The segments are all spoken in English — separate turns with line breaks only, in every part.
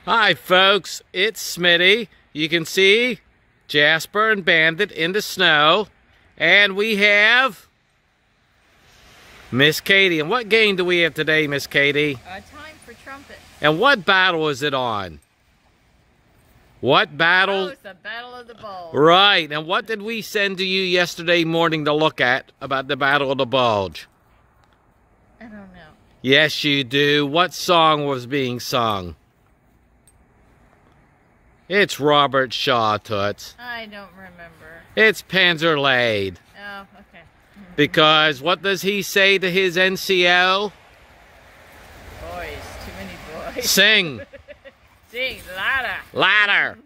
Hi folks, it's Smitty. You can see Jasper and Bandit in the snow. And we have Miss Katie. And what game do we have today, Miss Katie?
Time for Trumpets.
And what battle is it on? What battle?
Oh, it's the Battle of the Bulge.
Right. And what did we send to you yesterday morning to look at about the Battle of the Bulge?
I don't know.
Yes, you do. What song was being sung? It's Robert Shaw, Toots.
I don't remember.
It's Panzer Laid.
Oh, okay.
Because what does he say to his NCO?
Boys, too many boys.
Sing.
Sing, louder.
Ladder.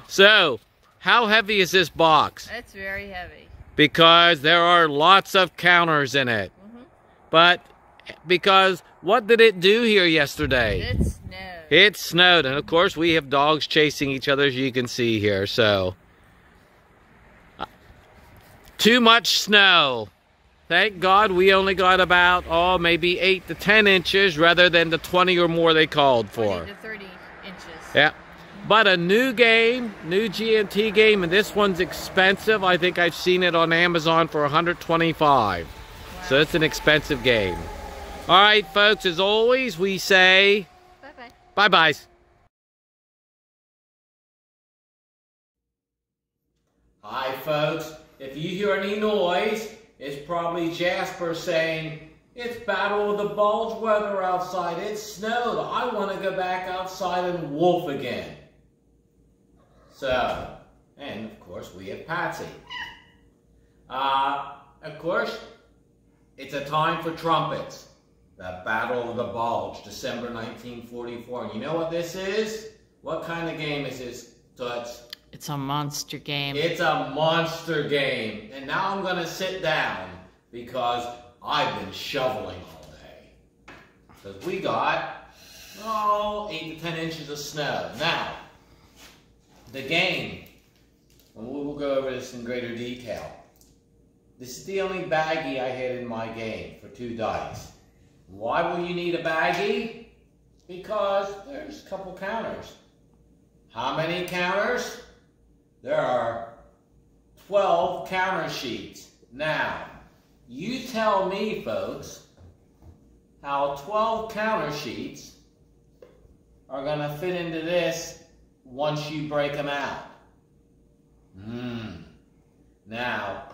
So, how heavy is this box?
It's very heavy.
Because there are lots of counters in it. But because what did it do here yesterday?
It snowed.
It snowed, and of course we have dogs chasing each other, as you can see here. So, too much snow. Thank God we only got about, maybe 8 to 10 inches rather than the 20 or more they called for.
20 to 30 inches.
Yeah. But a new game, new GMT game, and this one's expensive. I think I've seen it on Amazon for $125. Wow. So it's an expensive game. All right, folks, as always, we say
Bye-bye.
bye-byes. Hi, folks. If you hear any noise, it's probably Jasper saying, "It's Battle of the Bulge weather outside. It snowed. I want to go back outside and wolf again." So, and of course we have Patsy. Of course, it's a time for Trumpets. The Battle of the Bulge, December 1944. And you know what this is? What kind of game is this, Toots?
It's a monster game.
It's a monster game. And now I'm going to sit down because I've been shoveling all day. Because we got, 8 to 10 inches of snow. Now, the game, and we will go over this in greater detail. This is the only baggie I had in my game for 2 dice. Why will you need a baggie? Because there's a couple counters. How many counters? There are 12 counter sheets. Now, you tell me, folks, how 12 counter sheets are going to fit into this once you break them out. Now,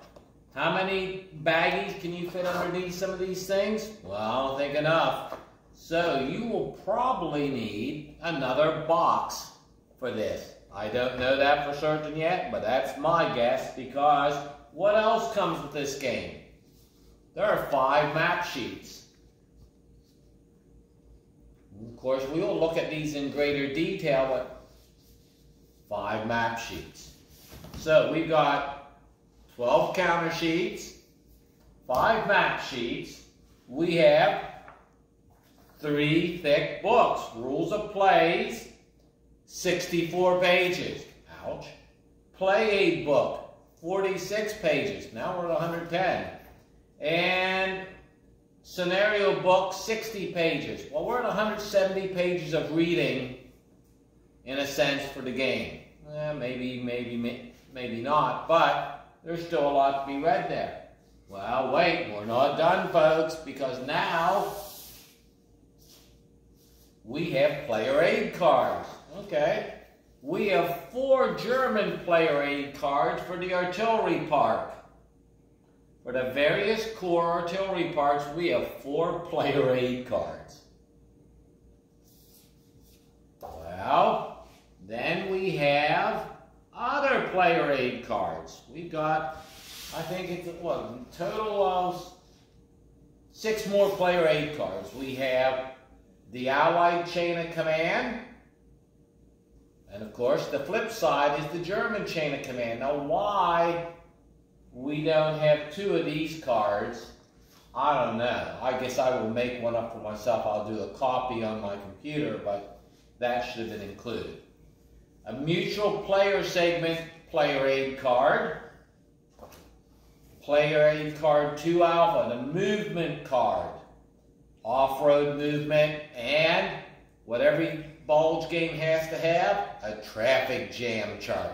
how many baggies can you fit underneath some of these things? Well, I don't think enough. So you will probably need another box for this. I don't know that for certain yet, but that's my guess, because what else comes with this game? There are 5 map sheets. Of course, we will look at these in greater detail, but 5 map sheets. So we've got 12 counter sheets, 5 map sheets. We have 3 thick books, rules of plays, 64 pages. Ouch. Play aid book, 46 pages. Now we're at 110. And scenario book, 60 pages. Well, we're at 170 pages of reading, in a sense, for the game. Maybe not, but there's still a lot to be read there. Well, wait, we're not done, folks, because now we have player aid cards. Okay. We have 4 German player aid cards for the artillery part. For the various corps artillery parts, we have 4 player aid cards. Well, then we have other player aid cards. We've got, I think it's a total of 6 more player aid cards. We have the Allied chain of command, and of course the flip side is the German chain of command. Now why we don't have 2 of these cards, I don't know. I guess I will make one up for myself. I'll do a copy on my computer, but that should have been included. A mutual player segment player aid card. Player aid card 2 alpha, the movement card. Off-road movement, and what every Bulge game has to have? A traffic jam chart.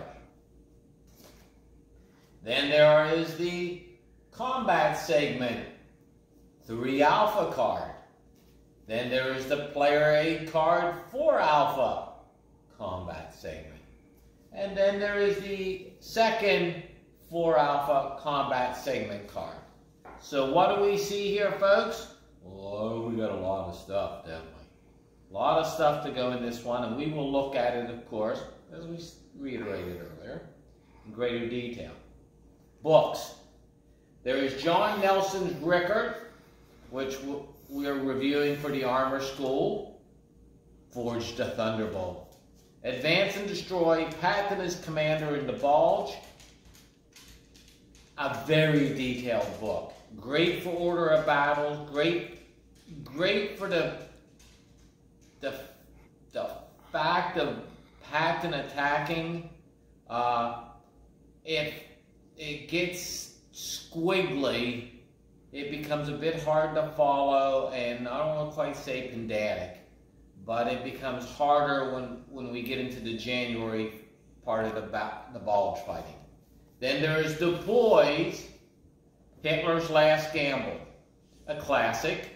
Then there is the combat segment, 3 alpha card. Then there is the player aid card, 4 alpha combat segment. And then there is the second 4 alpha combat segment card. So what do we see here, folks? Oh, we got a lot of stuff, don't we? A lot of stuff to go in this one, and we will look at it, of course, as we reiterated earlier, in greater detail. Books. There is John Nelson's Rickard, which we are reviewing for the Armor School, Forged to Thunderbolt. Advance and Destroy, Patton as Commander in the Bulge. A very detailed book. Great for order of battle. Great for the fact of Patton attacking. If it gets squiggly, it becomes a bit hard to follow, and I don't want to quite say pedantic, but it becomes harder when we get into the January part of the Bulge fighting. Then there is Du Bois, Hitler's Last Gamble, a classic.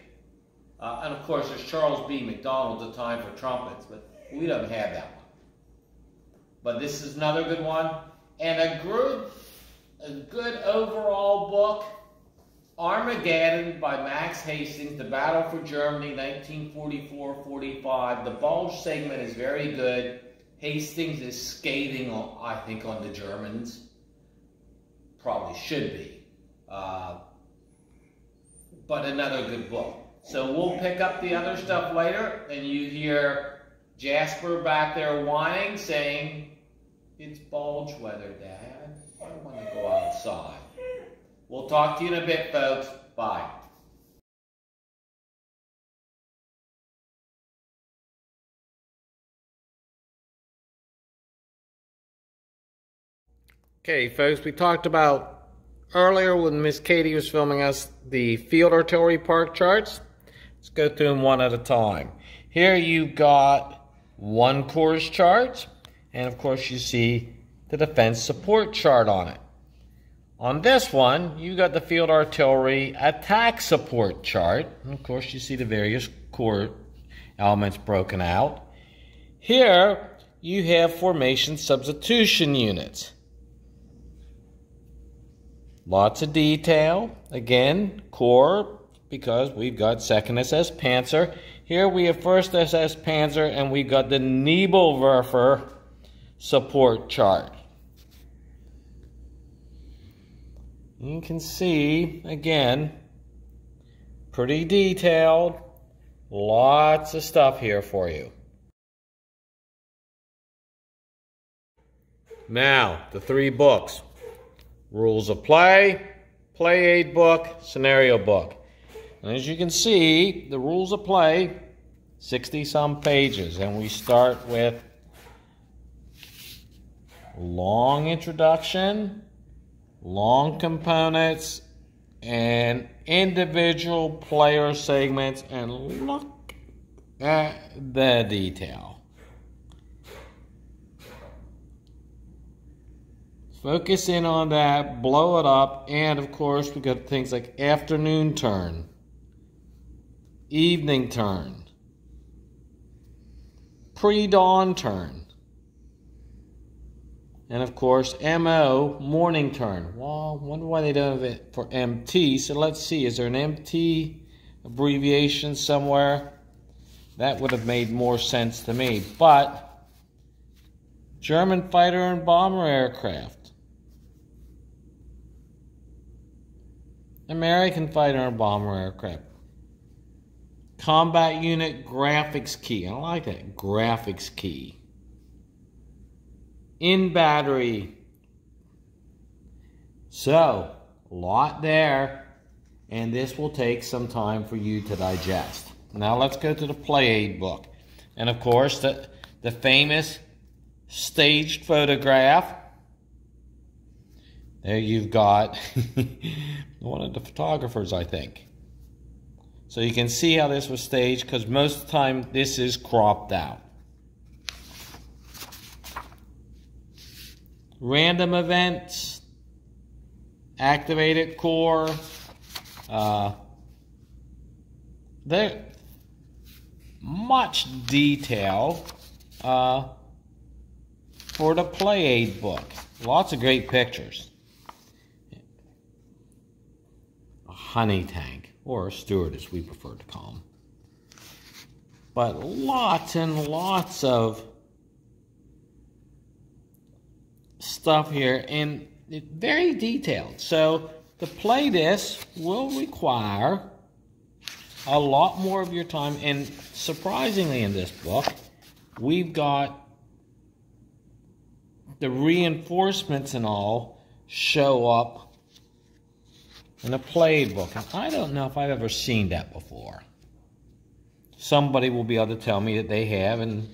And of course there's Charles B. McDonald's A Time for Trumpets, but we don't have that one. But this is another good one. And a good overall book, Armageddon by Max Hastings, The Battle for Germany, 1944-45. The Bulge segment is very good. Hastings is scathing, I think, on the Germans. Probably should be. But another good book. So we'll pick up the other stuff later, and you hear Jasper back there whining, saying, "It's Bulge weather, Dad. I want to go outside." We'll talk to you in a bit, folks. Bye. Okay, folks, we talked about earlier when Miss Katie was filming us the field artillery park charts. Let's go through them one at a time. Here you've got 1 Corps chart, and of course you see the defense support chart on it. On this one, you got the field artillery attack support chart. And of course, you see the various Corps elements broken out. Here, you have formation substitution units. Lots of detail. Again, Corps, because we've got 2nd SS Panzer. Here we have 1st SS Panzer, and we've got the Nebelwerfer support chart. You can see, again, pretty detailed. Lots of stuff here for you. Now, the 3 books. Rules of Play, Play Aid book, Scenario book. And as you can see, the Rules of Play, 60-some pages. And we start with long introduction, long components, and individual player segments, and look at the detail. Focus in on that, blow it up, and of course we got things like afternoon turn, evening turn, pre-dawn turn, and of course MO, morning turn. Well, I wonder why they don't have it for MT, so let's see, is there an MT abbreviation somewhere? That would have made more sense to me, but German fighter and bomber aircraft, American fighter and bomber aircraft, combat unit graphics key. I like that, graphics key. In battery. So, a lot there, and this will take some time for you to digest. Now let's go to the Play Aid book. And of course, the famous staged photograph. There you've got one of the photographers, I think. So you can see how this was staged, because most of the time this is cropped out. random events, activated core. There much detail for the play aid book. Lots of great pictures. A honey tank, or a steward as we prefer to call them. But lots and lots of stuff here, and it's very detailed. So to play this will require a lot more of your time, and surprisingly in this book, we've got the reinforcements and all show up in a play book. And I don't know if I've ever seen that before. Somebody will be able to tell me that they have, and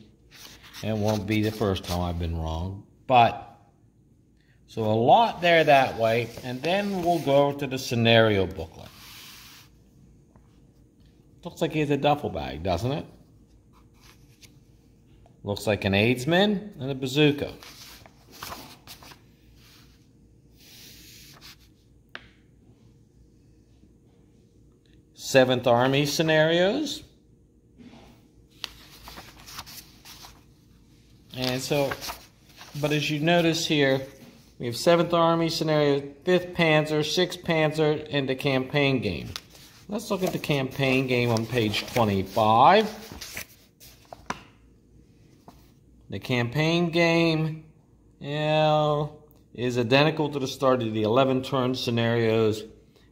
it won't be the first time I've been wrong. But, so a lot there that way, and then we'll go to the scenario booklet. Looks like he has a duffel bag, doesn't it? Looks like an aidsman and a bazooka. Seventh Army scenarios. And so, but as you notice here, we have 7th Army scenario, 5th Panzer, 6th Panzer, and the campaign game. Let's look at the campaign game on page 25. The campaign game is identical to the start of the 11-turn scenarios,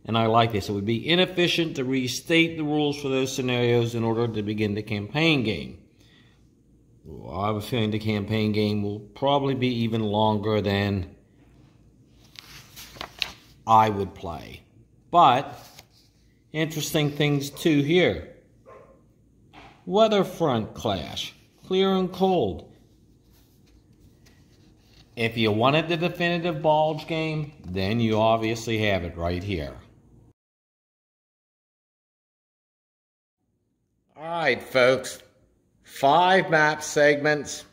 and I like this. It would be inefficient to restate the rules for those scenarios in order to begin the campaign game. Well, I have a feeling the campaign game will probably be even longer than I would play. But interesting things too here. Weather front clash, clear and cold. If you wanted the definitive Bulge game, then you obviously have it right here. Alright folks, 5 map segments.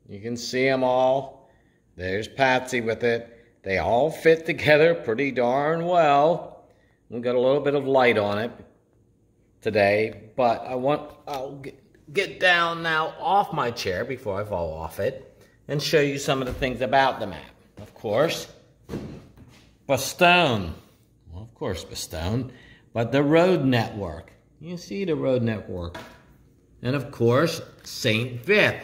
You can see them all. There's Patsy with it. They all fit together pretty darn well. We've got a little bit of light on it today, but I'll get down now off my chair before I fall off it and show you some of the things about the map. Of course, Bastogne. Well, of course, Bastogne, but the road network. You see the road network. And of course, St. Vith.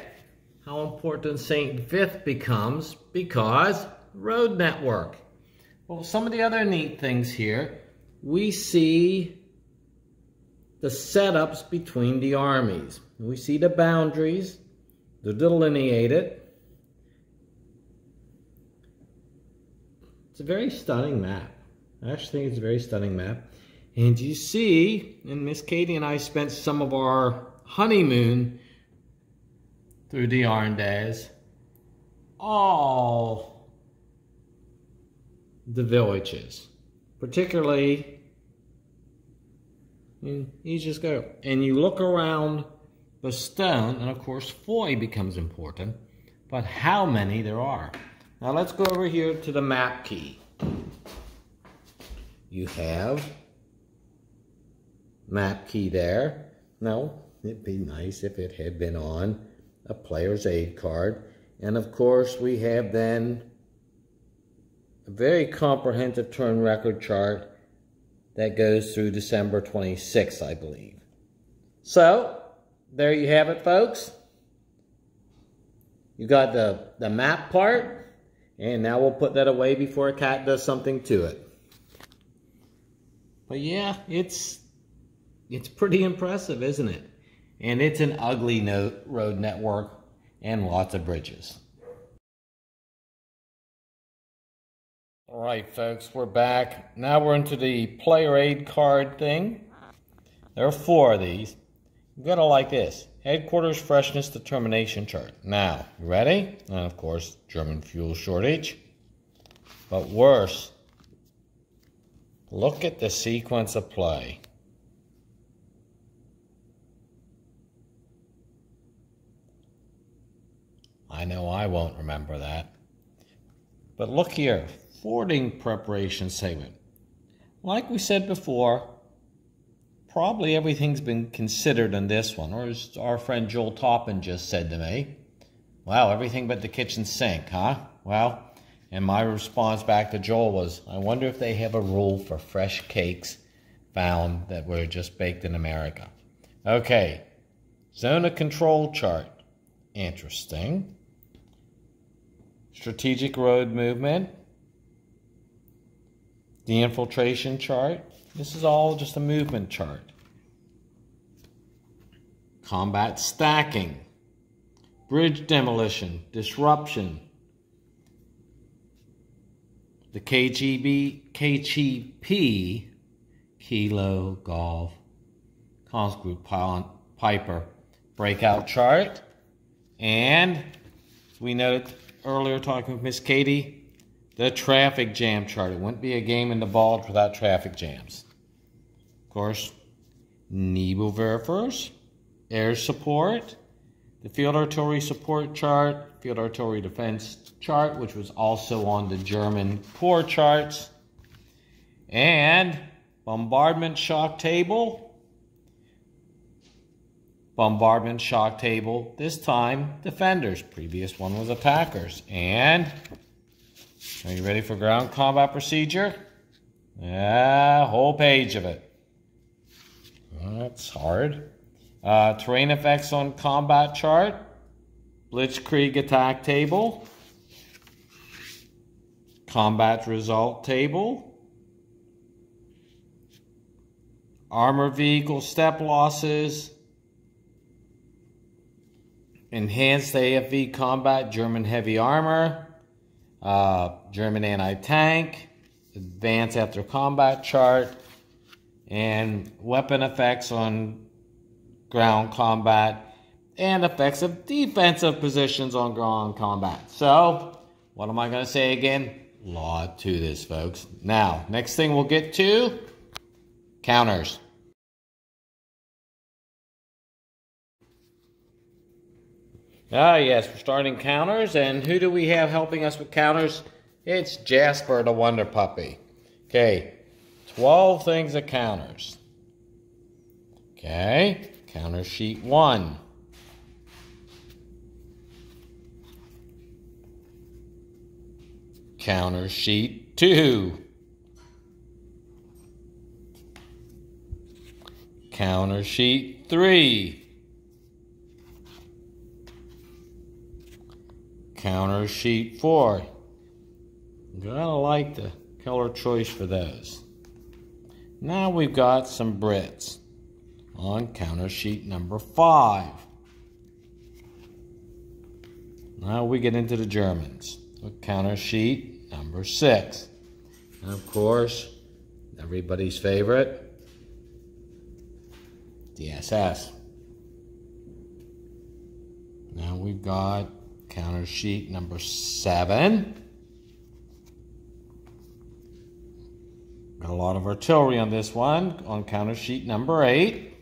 How important St. Vith becomes because road network. Well, some of the other neat things here, we see the setups between the armies. We see the boundaries, they're delineated. It's a very stunning map. I actually think it's a very stunning map. And you see, and Miss Katie and I spent some of our honeymoon through the Ardennes, all the villages, particularly, you just go and you look around Bastogne, and of course Foy becomes important, but how many there are. Now let's go over here to the map key. You have map key there. Now, it'd be nice if it had been on a player's aid card. And of course, we have then a very comprehensive turn record chart that goes through December 26th, I believe. So, there you have it, folks. You got the map part, and now we'll put that away before a cat does something to it. But yeah, it's pretty impressive, isn't it? And it's an ugly road network and lots of bridges. All right, folks, we're back. Now we're into the player aid card thing. There are 4 of these. You've got to like this. Headquarters freshness determination chart. Now, you ready? And of course, German fuel shortage. But worse, look at the sequence of play. I know I won't remember that. But look here, fording preparation segment. Like we said before, probably everything's been considered in this one, or as our friend Joel Toppin just said to me, wow, everything but the kitchen sink, huh? Well, and my response back to Joel was, I wonder if they have a rule for fresh cakes found that were just baked in America. Okay, zone of control chart. Interesting. Strategic road movement. The infiltration chart. This is all just a movement chart. Combat stacking. Bridge demolition. Disruption. The KGP, Kilo Golf, Cons Group Piper breakout chart. And as we noted earlier talking with Miss Katie, the traffic jam chart. It wouldn't be a game in the Bulge without traffic jams. Of course, Nebo verifiers, air support, the field artillery support chart, field artillery defense chart, which was also on the German core charts, and bombardment shock table. Bombardment shock table, this time defenders. Previous one was attackers. And are you ready for ground combat procedure? Yeah, whole page of it. That's hard. Terrain effects on combat chart. Blitzkrieg attack table. Combat result table. Armor vehicle step losses. Enhanced AFV combat, German heavy armor, German anti-tank, advance after combat chart, and weapon effects on ground combat, and effects of defensive positions on ground combat. So, what am I going to say again? Lot to this, folks. Now, next thing we'll get to, counters. Ah, yes, we're starting counters, and who do we have helping us with counters? It's Jasper the Wonder Puppy. Okay, 12 things of counters. Okay, counter sheet 1. Counter sheet 2. Counter sheet 3. Counter sheet 4. Gotta like the color choice for those. Now we've got some Brits on counter sheet number 5. Now we get into the Germans with counter sheet number 6. And of course, everybody's favorite, the SS. Now we've got counter sheet number 7. Got a lot of artillery on this one on counter sheet number 8.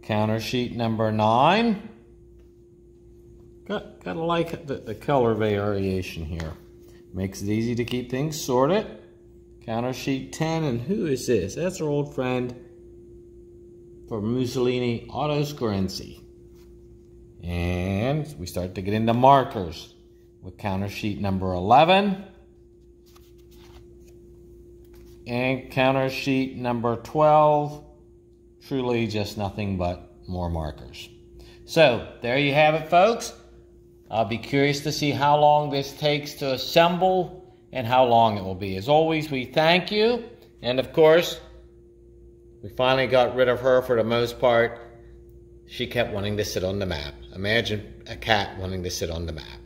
Counter sheet number 9. Gotta like the color variation here. Makes it easy to keep things sorted. Counter sheet 10, and who is this? That's our old friend for Mussolini, Otto Scorenzi. And we start to get into markers with counter sheet number 11 and counter sheet number 12. Truly just nothing but more markers. So there you have it, folks. I'll be curious to see how long this takes to assemble and how long it will be. As always, we thank you, and of course we finally got rid of her for the most part. She kept wanting to sit on the map. Imagine a cat wanting to sit on the map.